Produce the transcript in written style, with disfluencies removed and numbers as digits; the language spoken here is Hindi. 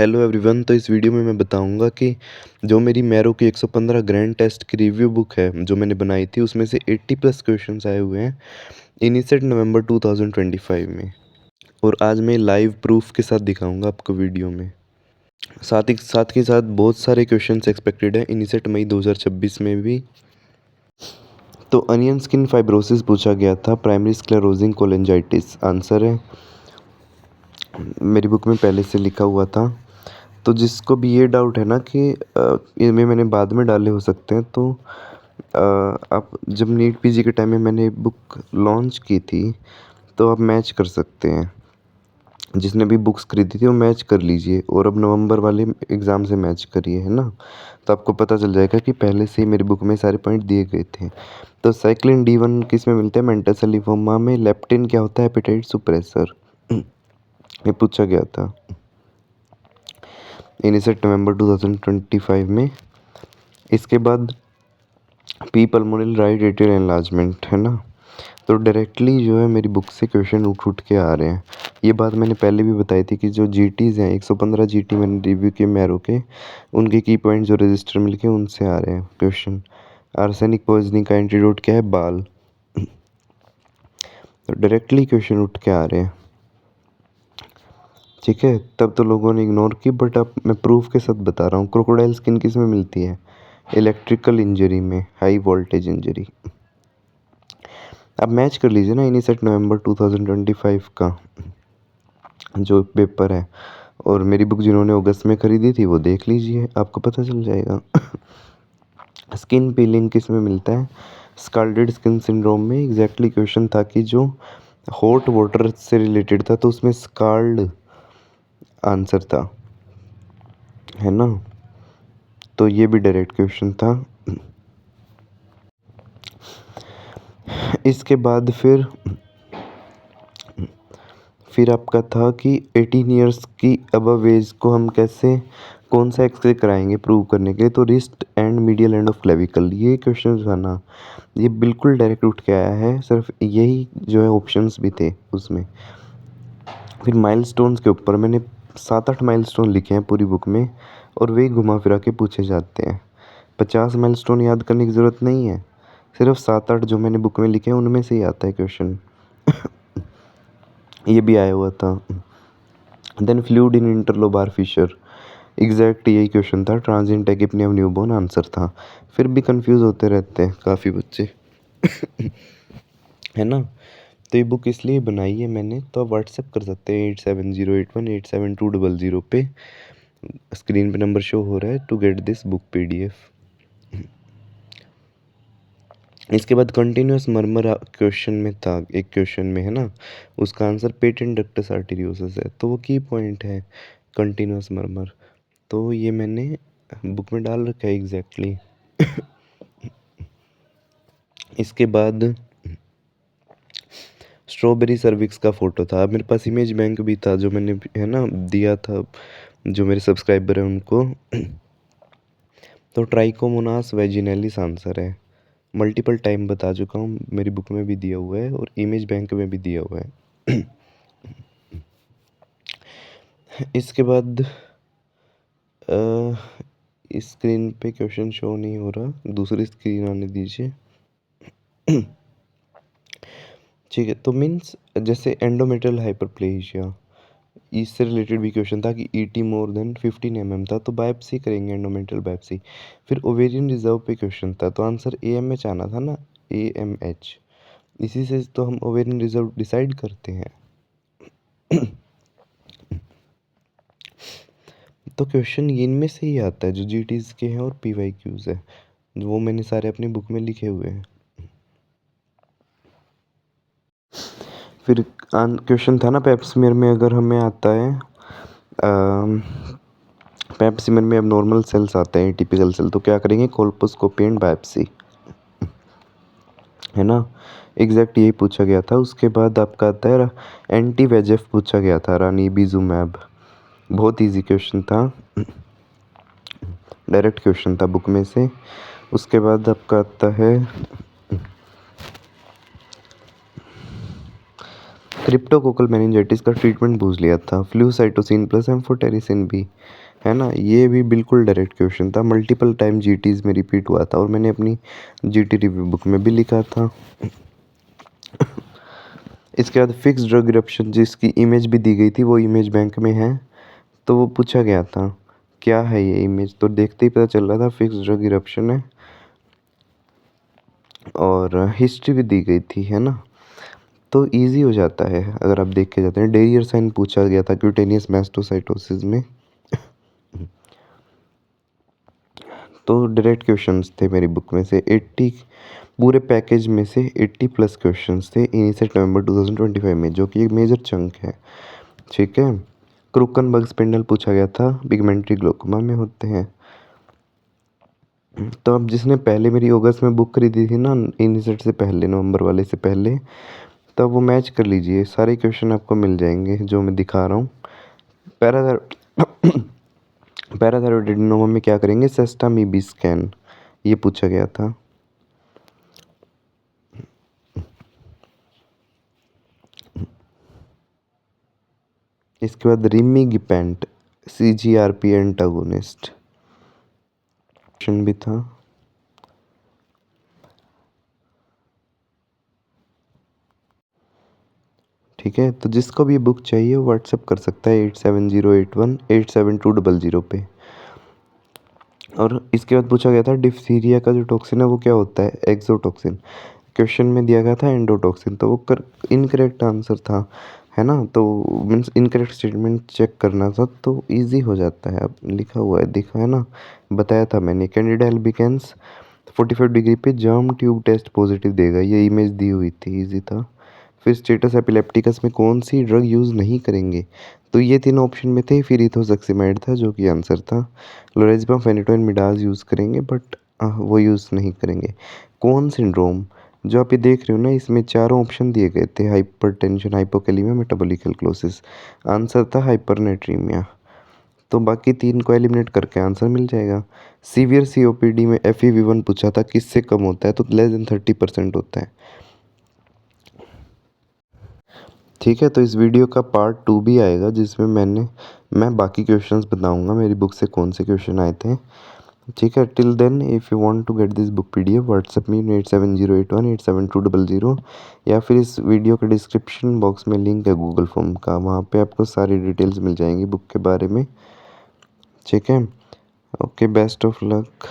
Hello everyone. तो इस वीडियो में मैं बताऊंगा कि जो मेरी मैरो की 115 ग्रैंड टेस्ट की रिव्यू बुक है जो मैंने बनाई थी उसमें से 80 प्लस क्वेश्चंस आए हुए हैं इनिसेट नवंबर 2025 में। और आज मैं लाइव प्रूफ के साथ दिखाऊंगा आपको वीडियो में। साथ के साथ बहुत सारे क्वेश्चंस एक्सपेक्टेड है इनिसेट मई 2026 में भी। तो अनियन स्किन फाइब्रोसिस पूछा गया था, प्राइमरी स्क्लेरोजिंग कोलेंजाइटिस आंसर है, मेरी बुक में पहले से लिखा हुआ था। तो जिसको भी ये डाउट है ना कि इनमें मैंने बाद में डाले हो सकते हैं, तो आप जब नीट पीजी के टाइम में मैंने बुक लॉन्च की थी तो आप मैच कर सकते हैं। जिसने भी बुक्स खरीदी थी वो मैच कर लीजिए, और अब नवंबर वाले एग्ज़ाम से मैच करिए, है ना। तो आपको पता चल जाएगा कि पहले से ही मेरी बुक में सारे पॉइंट दिए गए थे। तो साइक्लिन D1 किस में मिलता है? मेंटल सेल लिम्फोमा में। लेप्टिन क्या होता है? Appetite suppressor. ये पूछा गया था इनिसेट नवंबर 2025 में। इसके बाद पी पल्मोनल राइट एट्रियल एनलार्जमेंट, है ना। तो डायरेक्टली जो है मेरी बुक से क्वेश्चन उठ के आ रहे हैं। ये बात मैंने पहले भी बताई थी कि जो जीटीज़ हैं 115 जीटी मैंने रिव्यू किए मैरो के, उनके की पॉइंट जो रजिस्टर मिल के उनसे आ रहे हैं क्वेश्चन। आर्सेनिक पॉइजनिंग का एंटीडोट क्या है? बाल। तो डायरेक्टली क्वेश्चन उठ के आ रहे हैं, ठीक है। तब तो लोगों ने इग्नोर की, बट अब मैं प्रूफ के साथ बता रहा हूँ। क्रोकोडाइल स्किन किस में मिलती है? इलेक्ट्रिकल इंजरी में, हाई वोल्टेज इंजरी। अब मैच कर लीजिए ना इनिसेट नवंबर 2025 का जो पेपर है, और मेरी बुक जिन्होंने अगस्त में खरीदी थी वो देख लीजिए, आपको पता चल जाएगा। स्किन पीलिंग किस में मिलता है? स्काल्डेड स्किन सिंड्रोम में। एग्जैक्टली क्वेश्चन था कि जो हॉट वाटर से रिलेटेड था, तो उसमें स्काल्ड आंसर था, है ना। तो ये भी डायरेक्ट क्वेश्चन था। इसके बाद फिर आपका था कि 18 इयर्स की अबव एज को हम कैसे, कौन सा एक्सरे कराएंगे प्रूव करने के लिए? तो wrist and medial end of clavicle, ये क्वेश्चन था ना। ये बिल्कुल डायरेक्ट उठ के आया है, सिर्फ यही जो है ऑप्शंस भी थे उसमें। फिर माइलस्टोन्स के ऊपर मैंने 7-8 माइलस्टोन लिखे हैं पूरी बुक में, और वही घुमा फिरा के पूछे जाते हैं। 50 माइलस्टोन याद करने की ज़रूरत नहीं है, सिर्फ 7-8 जो मैंने बुक में लिखे हैं उनमें से ही आता है क्वेश्चन। ये भी आया हुआ था। Then fluid in interlobar fissure, exact यही क्वेश्चन था। Transient tachypnoea of newborn answer था। फिर भी कंफ्यूज होते रहते हैं काफ़ी बच्चे, है ना। तो ये बुक इसलिए बनाई है मैंने, तो आप व्हाट्सएप कर सकते हैं 8708187200 पे। स्क्रीन पे नंबर शो हो रहा है to get this book PDF। इसके बाद कंटिन्यूस मर्मर क्वेश्चन में था, एक क्वेश्चन में, है ना, उसका आंसर पेटेंट डक्टस आर्टेरियोसस है, तो वो की पॉइंट है कंटिन्यूस मर्मर। तो ये मैंने बुक में डाल रखा है एग्जैक्टली। इसके बाद स्ट्रॉबेरी सर्विक्स का फ़ोटो था। मेरे पास इमेज बैंक भी था जो मैंने, है ना, दिया था जो मेरे सब्सक्राइबर हैं उनको। तो ट्राइकोमोनास वेजिनैलिस आंसर है। मल्टीपल टाइम बता चुका हूँ, मेरी बुक में भी दिया हुआ है और इमेज बैंक में भी दिया हुआ है। इसके बाद इस स्क्रीन पे क्वेश्चन शो नहीं हो रहा, दूसरी स्क्रीन आने दीजिए। ठीक है। तो मीन्स जैसे एंडोमेट्रियल हाइपरप्लेजिया, इससे रिलेटेड भी क्वेश्चन था कि ET मोर देन 15 mm था, तो बायोप्सी करेंगे, एंडोमेट्रियल बायोप्सी। फिर ओवेरियन रिजर्व पे क्वेश्चन था, तो आंसर AMH आना था ना, AMH। इसी से तो हम ओवेरियन रिजर्व डिसाइड करते हैं। तो क्वेश्चन इनमें से ही आता है जो GTs के हैं और PYQs है, वो मैंने सारे अपनी बुक में लिखे हुए हैं। फिर क्वेश्चन था ना पेप्समियर में, अगर हमें आता है पेप्सिमर में अब नॉर्मल सेल्स आते हैं टिपिकल सेल, तो क्या करेंगे? कोल्पोस्कोपी एंड बायोप्सी, है ना। एग्जैक्ट यही पूछा गया था। उसके बाद आपका आता है एंटी VEGF पूछा गया था, रानीबिजुमैब। बहुत इजी क्वेश्चन था, डायरेक्ट क्वेश्चन था बुक में से। उसके बाद आपका आता है क्रिप्टोकोकल मेनिंजाइटिस का ट्रीटमेंट पूछ लिया था, फ्लूसाइटोसिन प्लस एम्फोटेरिसिन बी, है ना? ये भी बिल्कुल डायरेक्ट क्वेश्चन था, मल्टीपल टाइम जीटीज़ में रिपीट हुआ था और मैंने अपनी जीटी रिव्यू बुक में भी लिखा था। इसके बाद फिक्स ड्रग इरप्शन जिसकी इमेज भी दी गई थी वो इमेज बैंक में है, तो वो पूछा गया था क्या है ये इमेज, तो देखते ही पता चल रहा था फिक्स ड्रग इरप्शन है और हिस्ट्री भी दी गई थी, है ना? तो इजी हो जाता है अगर आप देख के जाते हैं। डेरियर साइन पूछा गया था क्यूटेनियस मैस्टोसाइटोसिस में। तो डायरेक्ट क्वेश्चंस थे मेरी बुक में से 80, पूरे पैकेज में से 80 प्लस क्वेश्चंस थे इनिशियल नवंबर 2025 में, जो कि एक मेजर चंक है, ठीक है। क्रूकनबर्ग स्पिंडल पूछा गया था, पिगमेंटरी ग्लोकोमा में होते हैं। तो अब जिसने पहले मेरी अगस्त में बुक खरीदी थी ना, इनिशियल से पहले, नवंबर वाले से पहले, तब वो मैच कर लीजिए, सारे क्वेश्चन आपको मिल जाएंगे जो मैं दिखा रहा हूँ। पैराथायरॉयडिनोमा में क्या करेंगे, सेस्टामीबी स्कैन, ये पूछा गया था। इसके बाद रिमिगिपेंट CGRP एंटागोनिस्ट क्वेश्चन भी था। ठीक है, तो जिसको भी बुक चाहिए वो व्हाट्सअप कर सकता है 8708187200 पे। और इसके बाद पूछा गया था डिप्थीरिया का जो टॉक्सिन है वो क्या होता है, एक्सोटॉक्सिन। क्वेश्चन में दिया गया था एंडोटॉक्सिन, तो वो इनकरेक्ट आंसर था, है ना? तो मीन्स इनकरेक्ट स्टेटमेंट चेक करना था, तो इजी हो जाता है। अब लिखा हुआ है, देखा है ना, बताया था मैंने। कैंडिडा एल्बिकेंस 45 डिग्री पे जर्म ट्यूब टेस्ट पॉजिटिव देगा, ये इमेज दी हुई थी, इजी था। फिर स्टेटस एपिलेप्टिकस में कौन सी ड्रग यूज़ नहीं करेंगे, तो ये तीनों ऑप्शन में थे, फिर इथोसक्सीमाइड था जो कि आंसर था। लोरेज़ेपम फेनिटोइन मिडाज यूज़ करेंगे, बट वो यूज़ नहीं करेंगे। कौन सिंड्रोम, जो आप ये देख रहे हो ना, इसमें चारों ऑप्शन दिए गए थे, hypertension, hypokalemia, metabolic alkalosis. Answer था हाइपरनेट्रीमिया, तो बाकी तीन को एलिमिनेट करके आंसर मिल जाएगा। सीवियर COPD में FEV1 पूछा था किससे कम होता है, तो लेस देन 30% होता है, ठीक है। तो इस वीडियो का पार्ट 2 भी आएगा जिसमें मैं बाकी क्वेश्चंस बताऊंगा मेरी बुक से कौन से क्वेश्चन आए थे, ठीक है। Till then if you want to get this book PDF, WhatsApp me 8708187200, या फिर इस वीडियो के डिस्क्रिप्शन बॉक्स में लिंक है गूगल फॉर्म का, वहाँ पे आपको सारी डिटेल्स मिल जाएंगी बुक के बारे में, ठीक है। Okay, best of luck.